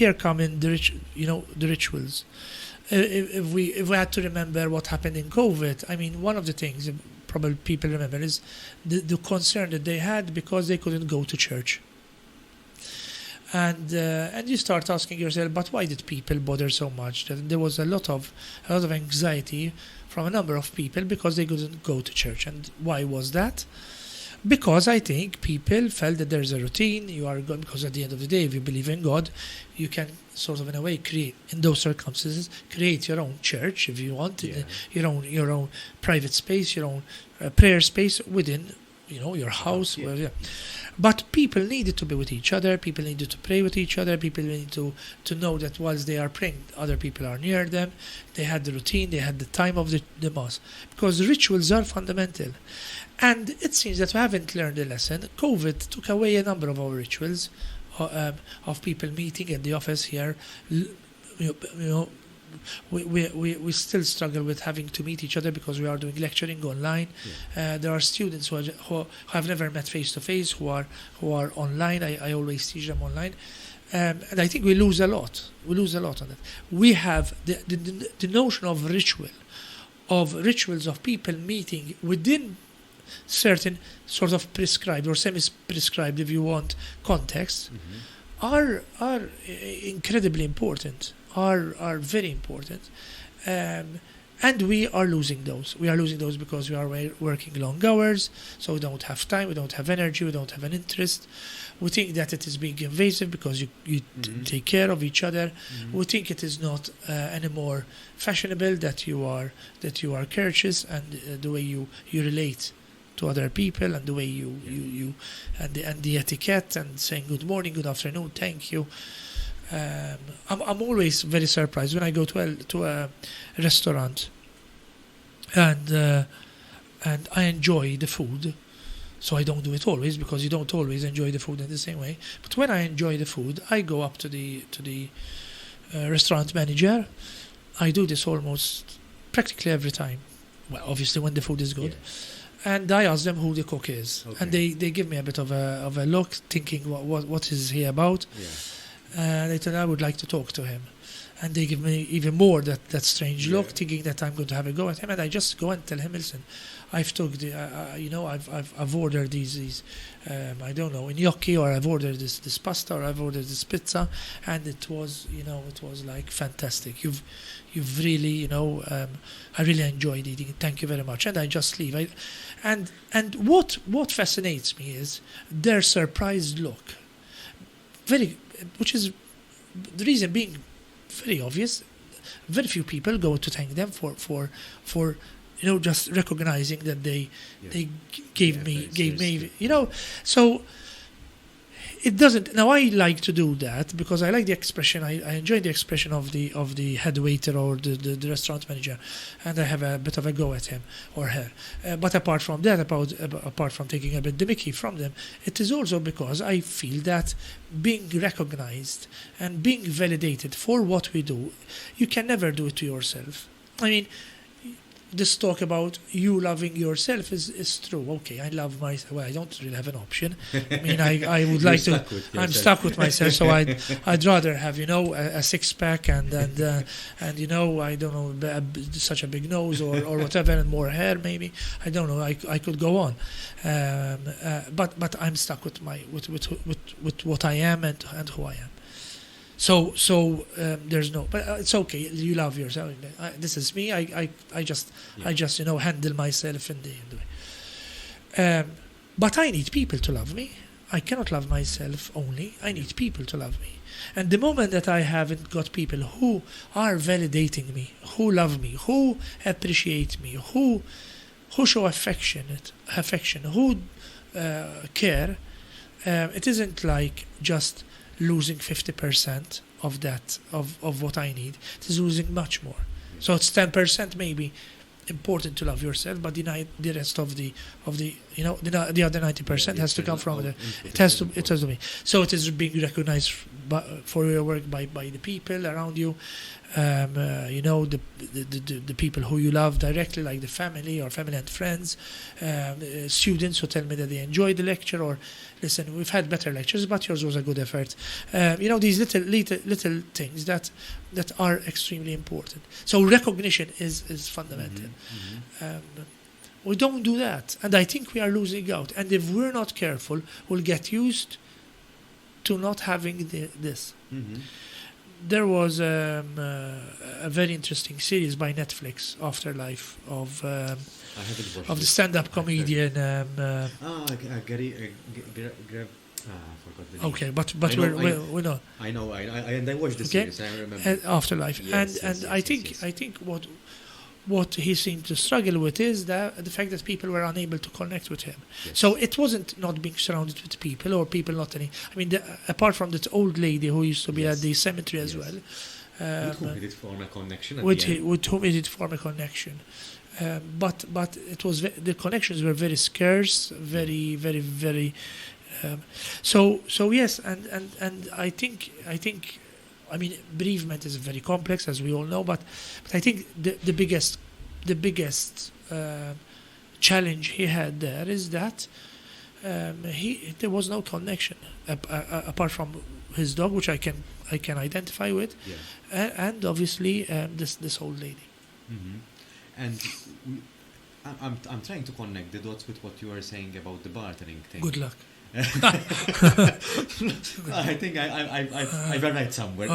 here come in the rituals. If we had to remember what happened in COVID, I mean, one of the things probably people remember is the concern that they had because they couldn't go to church. And you start asking yourself, but why did people bother so much? That there was a lot of anxiety from a number of people because they couldn't go to church. And why was that? Because I think people felt that there's a routine. You are going, because at the end of the day, if you believe in God, you can sort of in a way create, in those circumstances, create your own church if you want, your own private space, your own prayer space within your house. Yeah. Where, yeah. But people needed to be with each other. People needed to pray with each other. People needed to know that whilst they are praying, other people are near them. They had the routine. They had the time of the mass. Because rituals are fundamental. And it seems that we haven't learned the lesson. COVID took away a number of our rituals of people meeting in the office here. We still struggle with having to meet each other because we are doing lecturing online. Yeah. There are students who have never met face to face who are online. I always teach them online, and I think we lose a lot. We lose a lot on that. We have the notion of rituals of people meeting within certain sort of prescribed or semi-prescribed, if you want, contexts, are incredibly important. Are very important, and we are losing those. We are losing those because we are working long hours, so we don't have time, we don't have energy, we don't have an interest. We think that it is being invasive because you take care of each other. We think it is not anymore fashionable that you are courteous, and the way you relate to other people, and the way you and the etiquette, and saying good morning, good afternoon, thank you. I'm always very surprised when I go to a restaurant and I enjoy the food. So I don't do it always because you don't always enjoy the food in the same way. But when I enjoy the food, I go up to the restaurant manager. I do this almost practically every time. Well, obviously when the food is good. Yeah. And I ask them who the cook is, and they give me a bit of a look, thinking what is he about. Yeah. They tell me I would like to talk to him, and they give me even more that strange look, thinking that I'm going to have a go at him, and I just go and tell him, listen, I've took I've ordered these I don't know, gnocchi, or I've ordered this pasta, or I've ordered this pizza, and it was like fantastic. You've really I really enjoyed eating it. Thank you very much, and I just leave. And what fascinates me is their surprised look, which is the reason being very obvious. Very few people go to thank them for just recognizing that they gave me so it doesn't. Now I like to do that because I like the expression. I enjoy the expression of the head waiter or the restaurant manager, and I have a bit of a go at him or her. But apart from that, apart from taking a bit the mickey from them, it is also because I feel that being recognized and being validated for what we do, you can never do it to yourself. I mean, this talk about you loving yourself is true. Okay, I love myself. Well, I don't really have an option. I mean, I would like to. I'm stuck with myself, so I'd rather have a six pack and I don't know, such a big nose or whatever, and more hair maybe. I don't know. I could go on, but I'm stuck with with what I am and who I am. So there's no, but it's okay. You love yourself. This is me. I just handle myself in the way. But I need people to love me. I cannot love myself only. I need people to love me. And the moment that I haven't got people who are validating me, who love me, who appreciate me, who show affection, who care, it isn't like just losing 50% of that of what I need. It is losing much more. So it's 10% maybe important to love yourself, but the rest of the the other 90% has to come from the. It has to be. So it is being recognized for your work by the people around you. The people who you love directly, like the family or family and friends, students who tell me that they enjoyed the lecture, or listen, we've had better lectures, but yours was a good effort. These little things that are extremely important. So recognition is fundamental. We don't do that, and I think we are losing out. And if we're not careful, we'll get used to not having this. There was a very interesting series by Netflix, Afterlife, of the stand-up comedian. Gary. I forgot the name. Okay, but we know. I know, and I watched the series. I remember Afterlife, yes, and I think what he seemed to struggle with is the fact that people were unable to connect with him. Yes. So it wasn't not being surrounded with people or people not any. I mean, apart from that old lady who used to be at the cemetery as well. With whom he did form a connection. With whom he did form a connection. But it was the connections were very scarce, very, very, very. So yes, and I think. I mean, bereavement is very complex, as we all know, but I think the biggest challenge he had there is that there was no connection apart from his dog, which I can identify with, and obviously this old lady. And I'm trying to connect the dots with what you were saying about the bartering thing. Good luck. I think I've read somewhere.